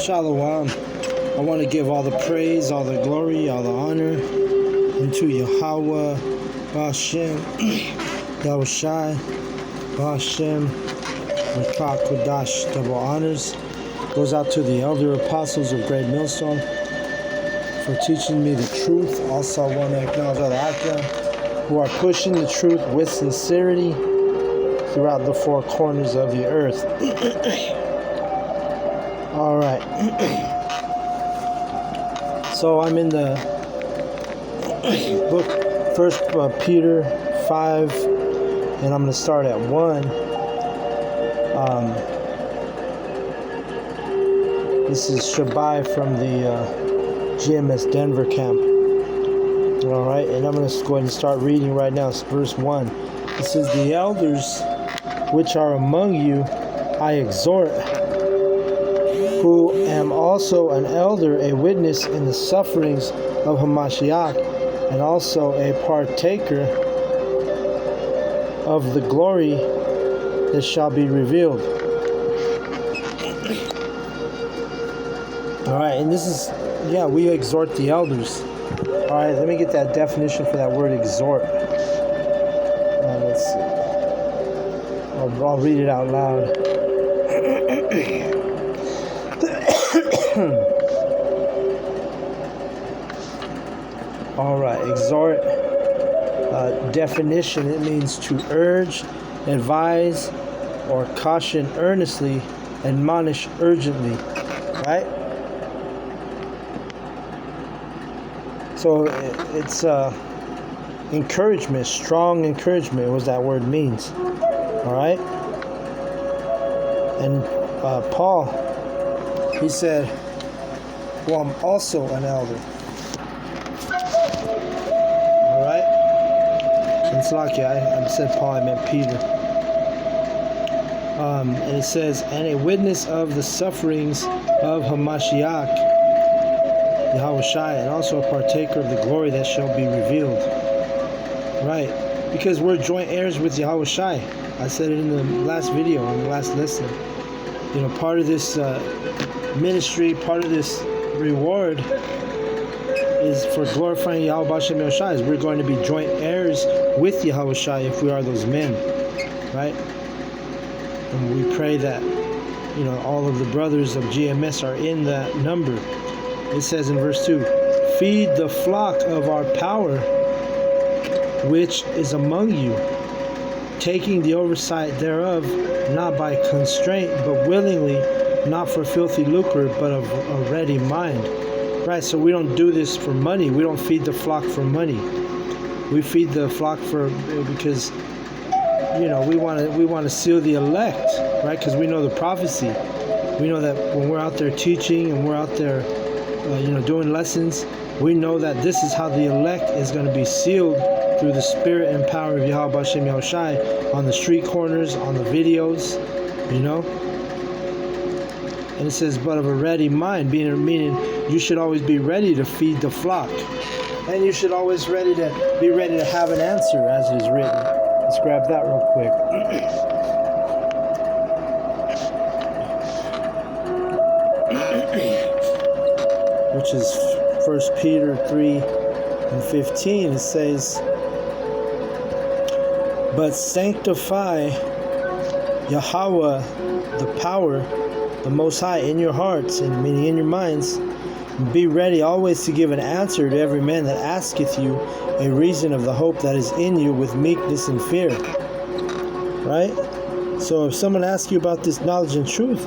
Shalom. I want to give all the praise, all the glory, all the honor unto Yahweh, Ba'ashem, Yahushai, Ba'ashem, Mikra Kodash. Double honors goes out to the elder apostles of Great Millstone for teaching me the truth. Also, I want to acknowledge all the Akra who are pushing the truth with sincerity throughout the four corners of the earth. All right. So I'm in the book, First Peter 5, and I'm going to start at 1. This is Shabai from the GMS Denver camp. All right, and I'm going to go ahead and start reading right now. It's verse 1. It says, "The elders which are among you I exhort, who am also an elder, a witness in the sufferings of Hamashiach, and also a partaker of the glory that shall be revealed." All right, and this is, we exhort the elders. All right, let me get that definition for that word exhort. Let's see. I'll read it out loud. All right, exhort. Definition: it means to urge, advise, or caution earnestly, admonish urgently. Right? So it's encouragement, strong encouragement was that word means. All right? And Paul, he said, "Well, I'm also an elder." All right? It's lucky. I said Paul, I meant Peter. And it says, "And a witness of the sufferings of Hamashiach, Yahushai, and also a partaker of the glory that shall be revealed." Right? Because we're joint heirs with Yahushai. I said it in the last video, in the last lesson. You know, part of this ministry, part of this reward is for glorifying Yahweh B'Shem Yahushai. We're going to be joint heirs with Yahushai if we are those men, right? And we pray that, all of the brothers of GMS are in that number. It says in verse 2, "Feed the flock of our power, which is among you, taking the oversight thereof, not by constraint, but willingly, not for filthy lucre, but of a ready mind." Right, so we don't do this for money. We don't feed the flock for money. We feed the flock because we want to seal the elect, right? Because we know the prophecy. We know that when we're out there teaching and we're out there, doing lessons, we know that this is how the elect is going to be sealed through the spirit and power of Yahweh B'Shem Yahushai on the street corners, on the videos, And it says, "But of a ready mind," meaning you should always be ready to feed the flock, and you should always be ready to have an answer, as it is written. Let's grab that real quick. Which is 1 Peter 3:15. It says, "But sanctify Yahweh, the power, the Most High, in your hearts," and meaning in your minds, "and be ready always to give an answer to every man that asketh you a reason of the hope that is in you with meekness and fear." Right? So if someone asks you about this knowledge and truth,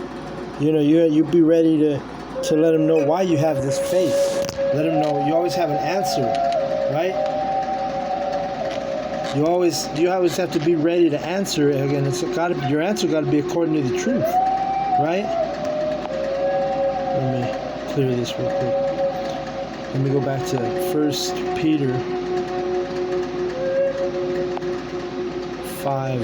you be ready to let them know why you have this faith. Let them know you always have an answer, right? You always have to be ready to answer. Again, your answer got to be according to the truth, right? Let me clear this real quick. Let me go back to 1 Peter 5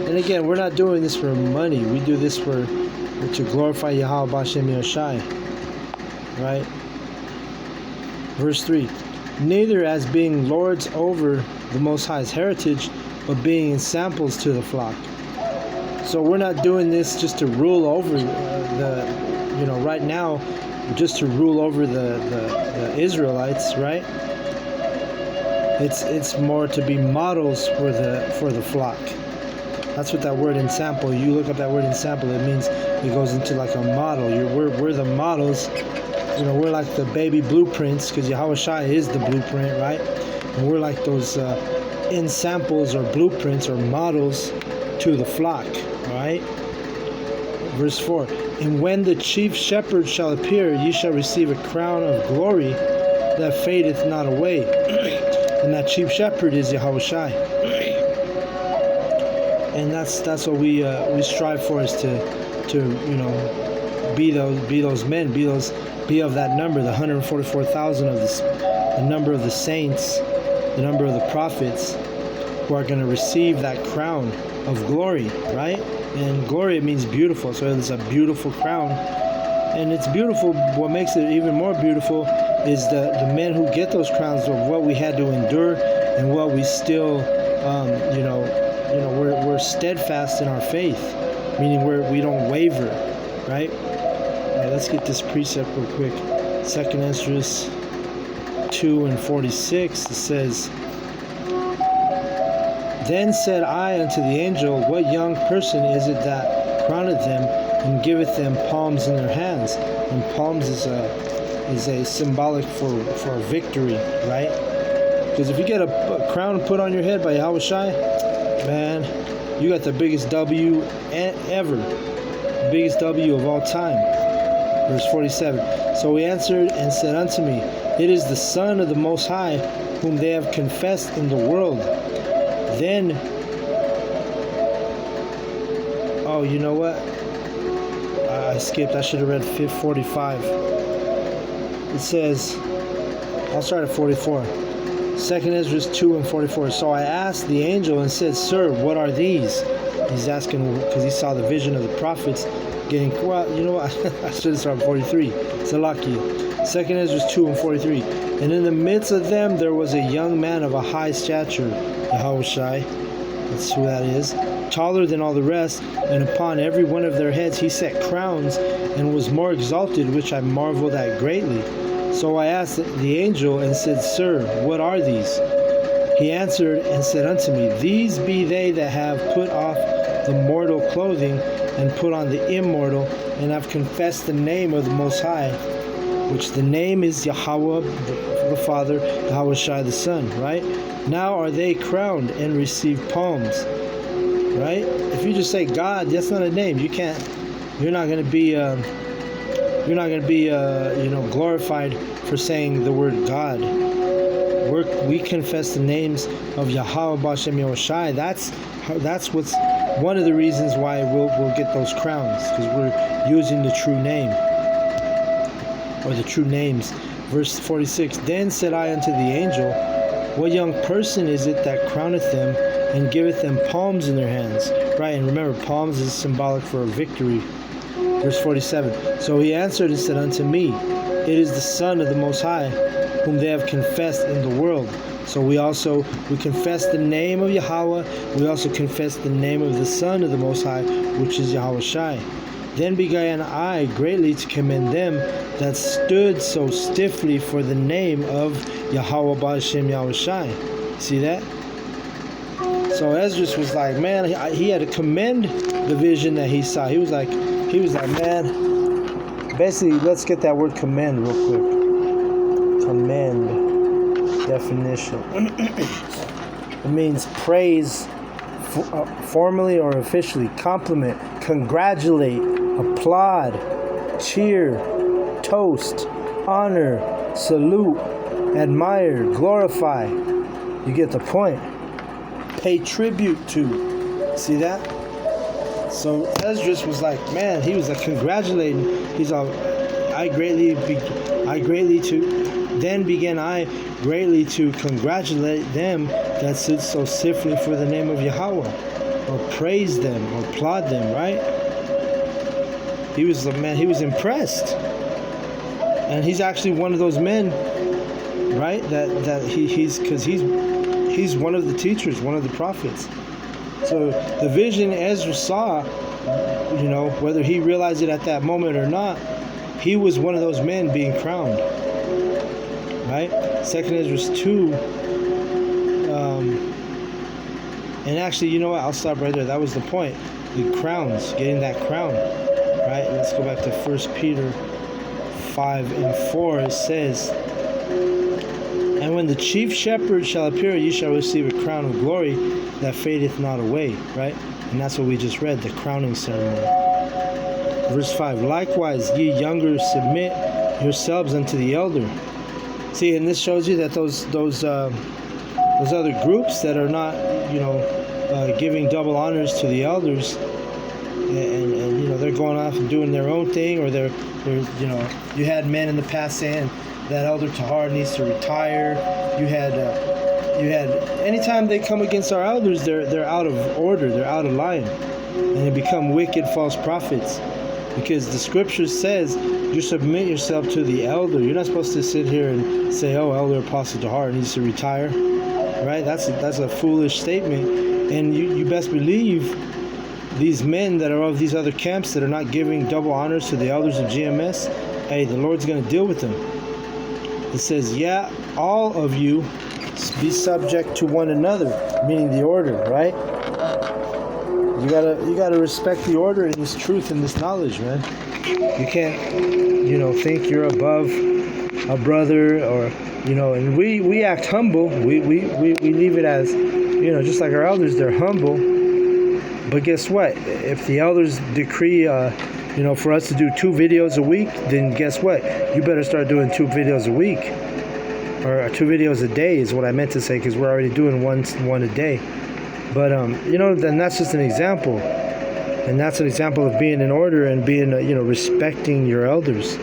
and again, we're not doing this for money. We do this to glorify Yahweh B'Shem Yahushai, right? Verse 3, "Neither as being lords over the Most High's heritage, but being samples to the flock. So we're not doing this just to rule over right now, just to rule over the Israelites, right? It's more to be models for the flock. That's what that word ensample. You look up that word ensample. It means it goes into like a model. We're the models. We're like the baby blueprints, because Yahweh Shai is the blueprint, right? And we're like those ensamples or blueprints or models to the flock, right? Verse 4. And when the chief shepherd shall appear, ye shall receive a crown of glory that fadeth not away. And that chief shepherd is Yahweh Shai. And that's what we strive for, is to be those men, be of that number, the 144,000 of the number of the saints, the number of the prophets, who are going to receive that crown of glory, right? And glory, it means beautiful, so it's a beautiful crown. And it's beautiful. What makes it even more beautiful is the men who get those crowns, of what we had to endure and what we still, we're steadfast in our faith, meaning we don't waver, right? Let's get this precept real quick. 2nd Esdras 2:46, it says, Then said I unto the angel, What young person is it that crowneth them and giveth them palms in their hands? And palms is a symbolic for victory, right? Because if you get a crown put on your head by Yahweh Shai, man, you got the biggest W ever, the biggest W of all time. Verse 47. So he answered and said unto me, It is the Son of the Most High, whom they have confessed in the world. Then, you know what? I skipped. I should have read 45. It says, I'll start at 44. 2nd Esdras 2:44. So I asked the angel and said, Sir, what are these? He's asking because he saw the vision of the prophets getting, you know what? I should have started 43. Salaki. 2nd Esdras 2:43. And in the midst of them there was a young man of a high stature, Yahweh Shai, that's who that is, taller than all the rest, and upon every one of their heads he set crowns, and was more exalted, which I marveled at greatly. So I asked the angel and said, Sir, what are these? He answered and said unto me, These be they that have put off the mortal clothing, and put on the immortal, and have confessed the name of the Most High, which the name is Yahweh the Father, Yahweh Shai the Son, right? Now are they crowned and receive palms, right? If you just say God, that's not a name. You're not going to be glorified for saying the word God. We confess the names of Yahweh B'Shem Yahweh Shai. That's what's one of the reasons why we'll get those crowns, because we're using the true name, or the true names. Verse 46. Then said I unto the angel, What young person is it that crowneth them and giveth them palms in their hands? Right, and remember, palms is symbolic for a victory. Verse 47. So he answered and said unto me, It is the Son of the Most High, whom they have confessed in the world. So we confess the name of Yahweh. We also confess the name of the Son of the Most High, which is Yahweh Shai. Then began I greatly to commend them that stood so stiffly for the name of Yahweh B'Shem Yahweh Shai. See that? So Esdras was like, man, he had to commend the vision that he saw. He was like, man, basically, let's get that word commend real quick. Commend, definition. It means praise, formally or officially, compliment, congratulate, applaud, cheer, toast, honor, salute, admire, glorify. You get the point. Pay tribute to. See that? So Esdras was like, man, he was like congratulating. He's all, then began I greatly to congratulate them that stood so stiffly for the name of Yahweh, or praise them, or applaud them, right? He was impressed. And he's actually one of those men, right? That he's one of the teachers, one of the prophets. So the vision Ezra saw, whether he realized it at that moment or not, he was one of those men being crowned. Right? Second Ezra 2. And actually, you know what? I'll stop right there. That was the point. The crowns, getting that crown. Right? Let's go back to 1 Peter 5 and 4. It says, "And when the chief shepherd shall appear, ye shall receive a crown of glory that fadeth not away." Right? And that's what we just read, the crowning ceremony. Verse 5, "Likewise, ye younger, submit yourselves unto the elder." See, and this shows you that those other groups that are not, giving double honors to the elders, and they're going off and doing their own thing, or they're you had men in the past saying that Elder Tahar needs to retire. You had anytime they come against our elders, they're out of order, they're out of line, and they become wicked false prophets. Because the scripture says you submit yourself to the elder. You're not supposed to sit here and say, "Oh, Elder Apostle Tahar needs to retire." Right? That's a foolish statement. And you best believe these men that are of these other camps that are not giving double honors to the elders of GMS, hey, the Lord's going to deal with them. It says, "Yeah, all of you be subject to one another," meaning the order, right? You gotta respect the order and this truth and this knowledge, man. You can't, think you're above a brother, or and we act humble. We leave it as, just like our elders, they're humble. But guess what? If the elders decree, for us to do 2 videos a week, then guess what? You better start doing 2 videos a week, or 2 videos a day is what I meant to say, because we're already doing one a day. But then that's just an example, and that's an example of being in order and being, respecting your elders.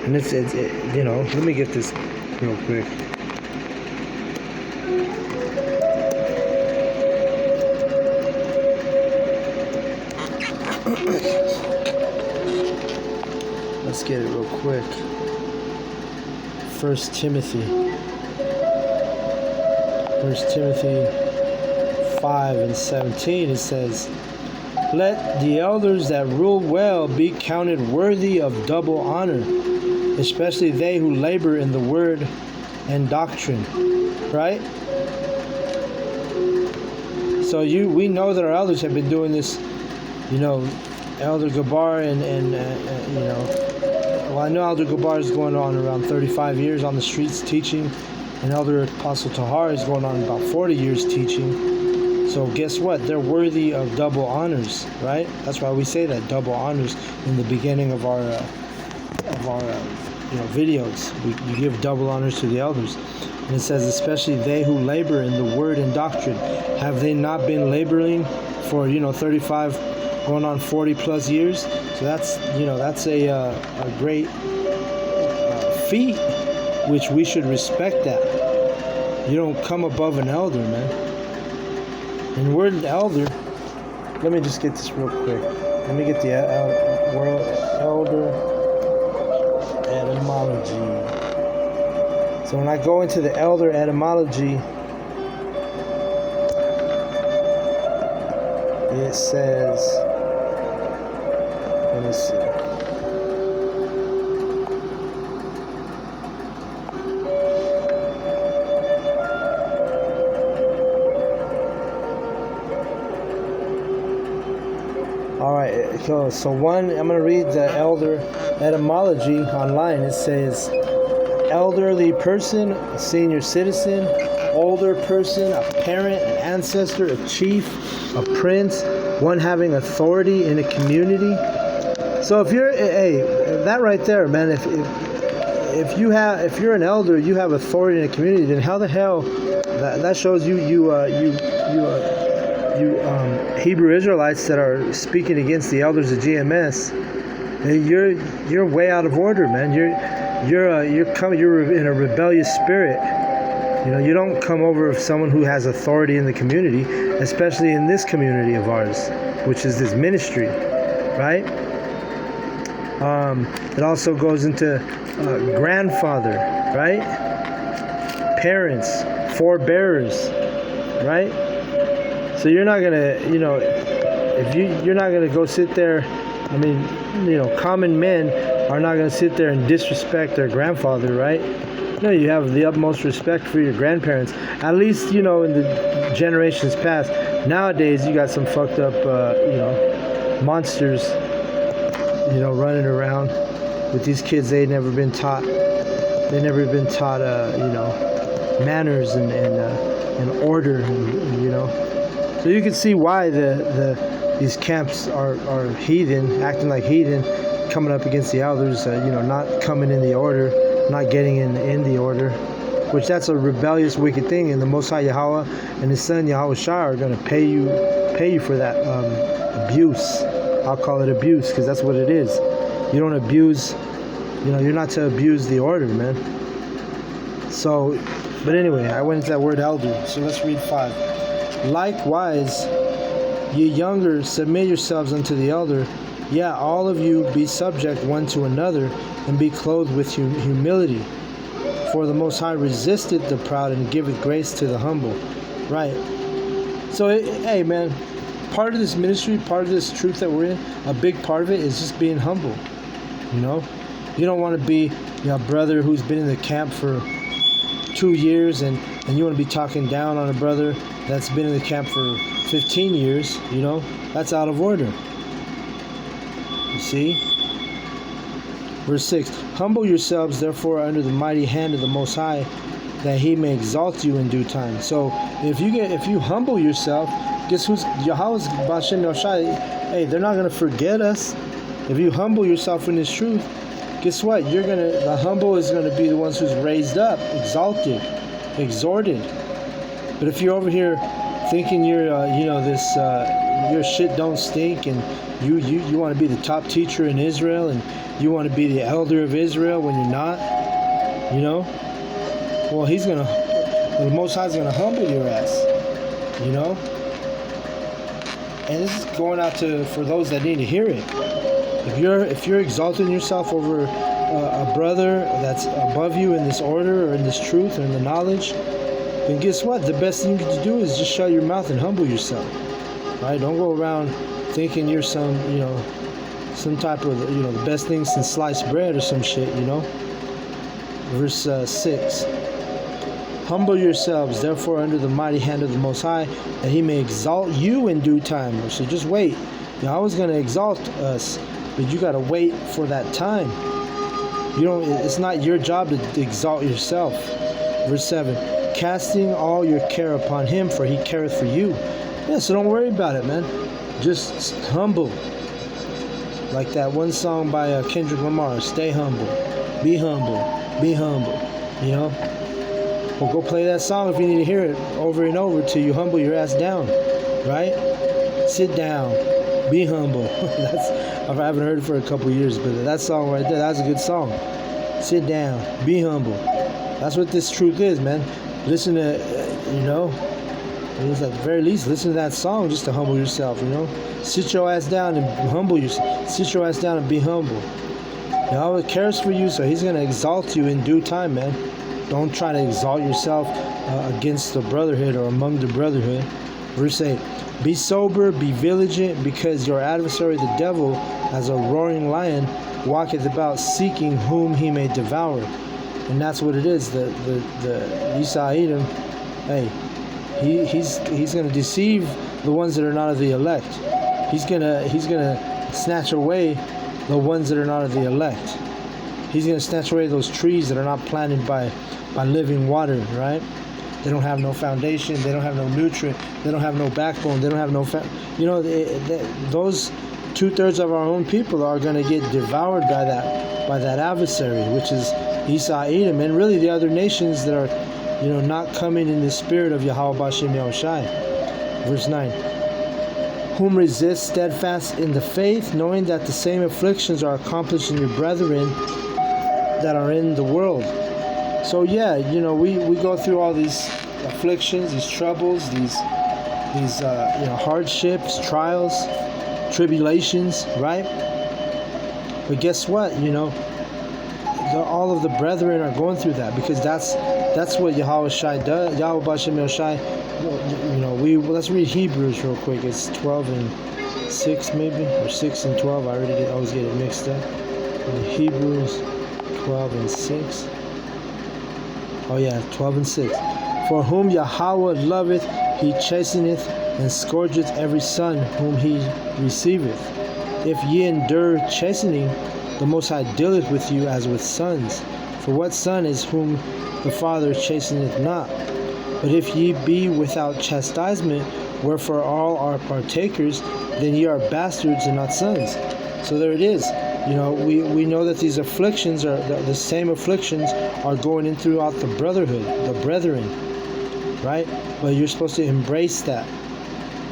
And it's let me get this real quick. Let's get it real quick. 1 Timothy 5 and 17, it says, "Let the elders that rule well be counted worthy of double honor, especially they who labor in the word and doctrine." Right? So we know that our elders have been doing this, Elder Gabar I know Elder Gabar is going on around 35 years on the streets teaching, and Elder Apostle Tahar is going on about 40 years teaching. So guess what? They're worthy of double honors, right? That's why we say that, double honors, in the beginning of our videos. You give double honors to the elders. And it says, especially they who labor in the word and doctrine. Have they not been laboring for 35 going on 40 plus years? So that's a great feat, which we should respect that. You don't come above an elder, man. And the word elder, let me just get this real quick. Let me get the word elder etymology. So when I go into the elder etymology, it says, let me see. Alright, so one, I'm going to read the elder etymology online. It says, elderly person, a senior citizen, older person, a parent, an ancestor, a chief, a prince, one having authority in a community. So if you're, that right there, man, if you're an elder, you have authority in a community, then how the hell, that shows you Hebrew Israelites that are speaking against the elders of GMS, you're way out of order, man. You're in a rebellious spirit. You don't come over with someone who has authority in the community, especially in this community of ours, which is this ministry, right? It also goes into grandfather, right? Parents, forebearers, right? So So you're not gonna, if you're not gonna go sit there. I mean, common men are not gonna sit there and disrespect their grandfather, right? No, you have the utmost respect for your grandparents. At least, in the generations past. Nowadays, you got some fucked up, monsters, running around with these kids. They've never been taught. They've never been taught, manners and order, So you can see why these camps are heathen, acting like heathen, coming up against the elders, not coming in the order, not getting in the order, which that's a rebellious, wicked thing. And the Most High Yahweh and His Son Yahweh Shai are going to pay you for that abuse. I'll call it abuse because that's what it is. You don't abuse, you're not to abuse the order, man. So, but anyway, I went into that word elder. So let's read 5. Likewise, ye younger, submit yourselves unto the elder. Yeah, all of you be subject one to another, and be clothed with humility. For the Most High resisteth the proud, and giveth grace to the humble. Right. So, hey, man, part of this ministry, part of this truth that we're in, a big part of it is just being humble. You don't want to be a brother who's been in the camp for 2 years, and you want to be talking down on a brother that's been in the camp for 15 years, that's out of order. You see? Verse 6, humble yourselves therefore under the mighty hand of the Most High, that He may exalt you in due time. So if you humble yourself, guess who's Yahweh's Bashem Yoshai? Hey, they're not gonna forget us. If you humble yourself in this truth, guess what? The humble is gonna be the ones who's raised up, exalted, exhorted. But if you're over here thinking you're your shit don't stink, and you want to be the top teacher in Israel, and you want to be the elder of Israel when you're not, well, the Most High is gonna humble your ass, And this is going out for those that need to hear it. If you're exalting yourself over a brother that's above you in this order or in this truth or in the knowledge, then guess what? The best thing to do is just shut your mouth and humble yourself. All right? Don't go around thinking you're some type of, the best thing since sliced bread or some shit, Verse 6. Humble yourselves, therefore, under the mighty hand of the Most High, that He may exalt you in due time. So just wait. Yahweh's going to exalt us, but you got to wait for that time. It's not your job to exalt yourself. Verse 7. Casting all your care upon Him, for He careth for you. Yeah, so don't worry about it, man. Just humble. Like that one song by Kendrick Lamar, stay humble. Be humble. Be humble. Well, go play that song if you need to hear it over and over till you humble your ass down. Right? Sit down. Be humble. I haven't heard it for a couple years, but that song right there, that's a good song. Sit down. Be humble. That's what this truth is, man. Listen to, at the very least, listen to that song just to humble yourself, Sit your ass down and humble yourself. Sit your ass down and be humble. Yahweh cares for you, so He's going to exalt you in due time, man. Don't try to exalt yourself against the brotherhood or among the brotherhood. Verse 8. Be sober, be vigilant, because your adversary the devil, as a roaring lion, walketh about seeking whom he may devour. And that's what it is. The Esau Edom, hey, he's gonna deceive the ones that are not of the elect. He's gonna snatch away the ones that are not of the elect. He's gonna snatch away those trees that are not planted by living water, right? They don't have no foundation. They don't have no nutrient. They don't have no backbone. They don't have no those 2/3 of our own people are going to get devoured by that adversary, which is Esau, Edom, and really the other nations that are, not coming in the spirit of Yahweh Bashem Yahushai. Verse 9. Whom resist steadfast in the faith, knowing that the same afflictions are accomplished in your brethren that are in the world. So yeah, we go through all these afflictions, these troubles, these hardships, trials, tribulations, right? But guess what? All of the brethren are going through that, because that's what Yahweh Shai does. Yahweh Bashem Shai, let's read Hebrews real quick. It's 12 and 6 maybe, or 6 and 12. Always get it mixed up. Hebrews 12 and 6. Oh yeah, 12 and 6. For whom Yahweh loveth, he chasteneth, and scourgeth every son whom he receiveth. If ye endure chastening, the Most High dealeth with you as with sons. For what son is whom the Father chasteneth not? But if ye be without chastisement, wherefore all are partakers, then ye are bastards and not sons. So there it is. We know that these afflictions are the same afflictions are going in throughout the brotherhood, the brethren, right? But you're supposed to embrace that.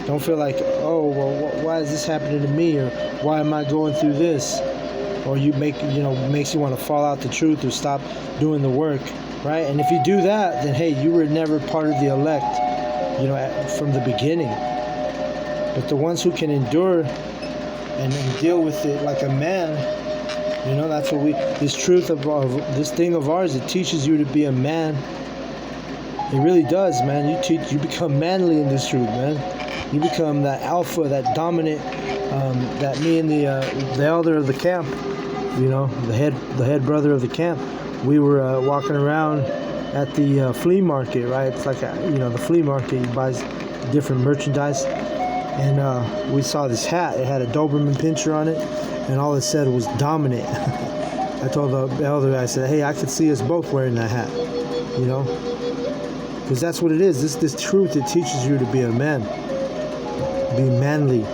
Don't feel like, oh, well, why is this happening to me, or why am I going through this? Or makes you want to fall out the truth or stop doing the work, right? And if you do that, then hey, you were never part of the elect, from the beginning. But the ones who can endure and deal with it like a man, that's what this truth of this thing of ours, it teaches you to be a man. It really does, man. You become manly in this truth, man. You become that alpha, that dominant, that me and the elder of the camp, the head brother of the camp, we were walking around at the flea market, right? It's like the flea market, you buy different merchandise, and we saw this hat. It had a Doberman Pinscher on it, and all it said was dominant. I told the elder, I said, hey, I could see us both wearing that hat, because that's what it is. This truth, it teaches you to be a man, be manly,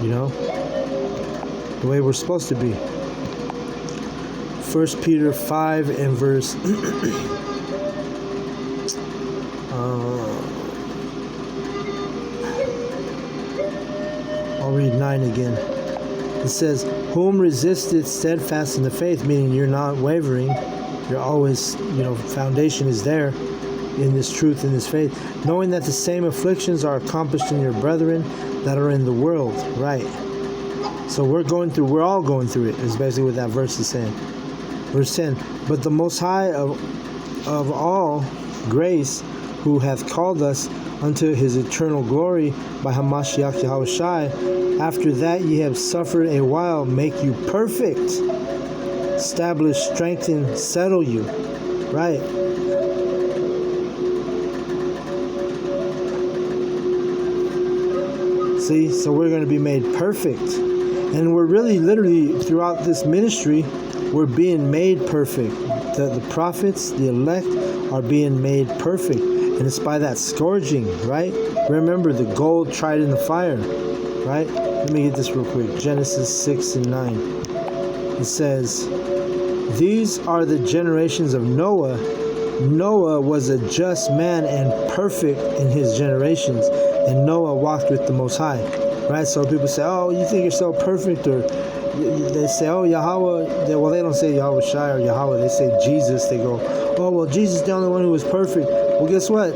the way we're supposed to be. 1 Peter 5 and verse I'll read 9 again. It says, whom resisteth steadfast in the faith, meaning you're not wavering, you're always, foundation is there in this truth, in this faith, knowing that the same afflictions are accomplished in your brethren that are in the world, right? So we're all going through it, is basically what that verse is saying. Verse 10, but the Most High of all grace, who hath called us unto his eternal glory by Hamashiach Yahushai, after that ye have suffered a while, make you perfect, establish, strengthen, settle you, right? See, so we're going to be made perfect. And we're really, literally, throughout this ministry, we're being made perfect. The prophets, the elect, are being made perfect. And it's by that scourging, right? Remember, the gold tried in the fire, right? Let me get this real quick. Genesis 6 and 9. It says, these are the generations of Noah. Noah was a just man and perfect in his generations. And Noah walked with the Most High, right? So people say, oh, you think you're so perfect, or they say, oh, Yahweh. They don't say Yahweh Shai or Yahweh. They say Jesus. They go, oh, well, Jesus is the only one who was perfect. Well, guess what?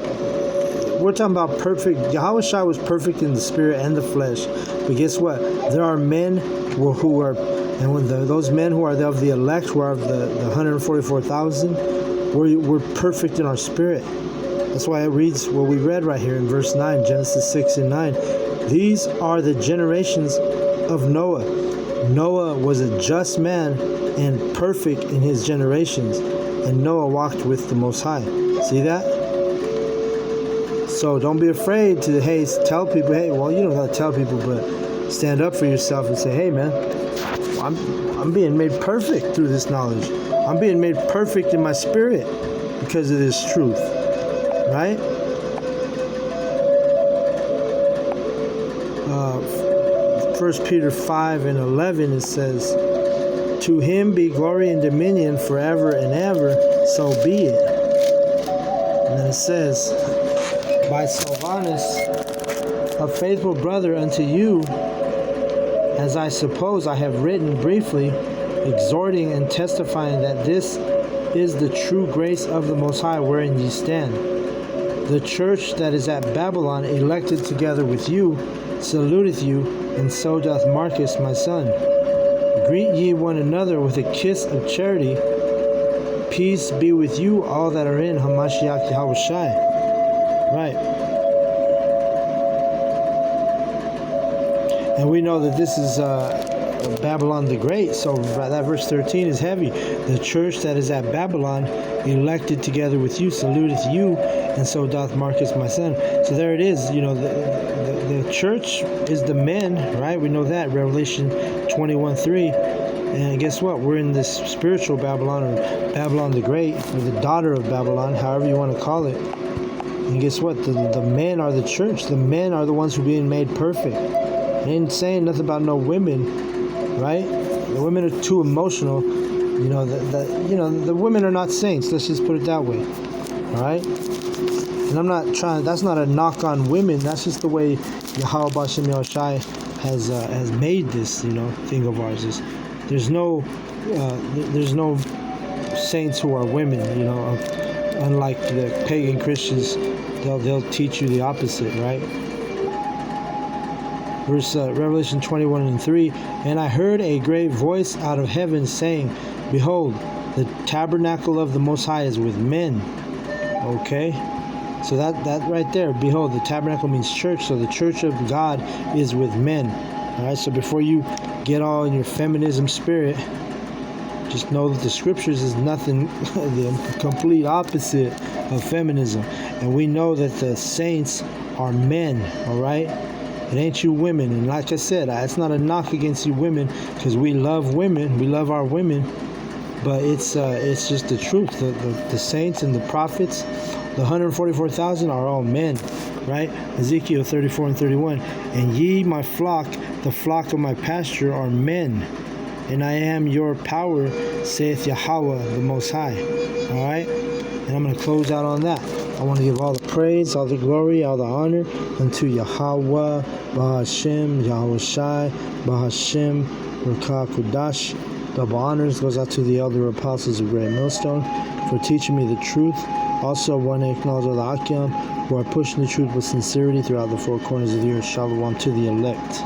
We're talking about perfect. Yahweh Shai was perfect in the spirit and the flesh. But guess what? There are men who are, and when those men who are of the elect, who are of the 144,000, we're perfect in our spirit. That's why it reads what we read right here in verse 9, Genesis 6 and 9. These are the generations of Noah. Noah was a just man and perfect in his generations, and Noah walked with the Most High. See that? So don't be afraid to, tell people, well, you don't have to tell people, but stand up for yourself and say, hey, man, I'm being made perfect through this knowledge. I'm being made perfect in my spirit because of this truth. Right? 1 Peter 5 and 11, it says, to him be glory and dominion forever and ever, so be it. And then it says, by Silvanus, a faithful brother unto you, as I suppose I have written briefly, exhorting and testifying that this is the true grace of the Most High wherein ye stand. The church that is at Babylon, elected together with you, saluteth you, and so doth Marcus my son. Greet ye one another with a kiss of charity. Peace be with you all that are in Hamashiach Yahushai. Right. And we know that this is Babylon the Great. So that verse 13 is heavy. The church that is at Babylon, elected together with you, saluteth you, and so doth Marcus my son. So there it is. The church is the men, right? We know that. Revelation 21:3. And guess what? We're in this spiritual Babylon, or Babylon the Great, or the daughter of Babylon, however you want to call it. And guess what? The men are the church. The men are the ones who are being made perfect. It ain't saying nothing about no women, right? The women are too emotional. The women are not saints. Let's just put it that way. All right? And I'm not trying. That's not a knock on women. That's just the way Yahweh Bashem Yahushai has made this, thing of ours. There's no saints who are women. Unlike the pagan Christians, they'll teach you the opposite, right? Revelation 21:3, and I heard a great voice out of heaven saying, behold, the tabernacle of the Most High is with men. Okay? So that right there, behold, the tabernacle means church, so the church of God is with men. Alright, so before you get all in your feminism spirit, just know that the scriptures is nothing, the complete opposite of feminism. And we know that the saints are men, alright? It ain't you women. And like I said, it's not a knock against you women, because we love women, we love our women, but it's just the truth. The saints and the prophets, the 144,000 are all men, right? Ezekiel 34:31, and ye, my flock, the flock of my pasture, are men, and I am your power, saith Yahweh the Most High. All right? And I'm going to close out on that. I want to give all the praise, all the glory, all the honor unto Yahweh, Bahashem, Yahushai, Bahashem, Rakah Kudash. Double honors goes out to the elder apostles of Great Millstone for teaching me the truth. Also, I want to acknowledge all the Akim who are pushing the truth with sincerity throughout the four corners of the earth. Shalom to the elect.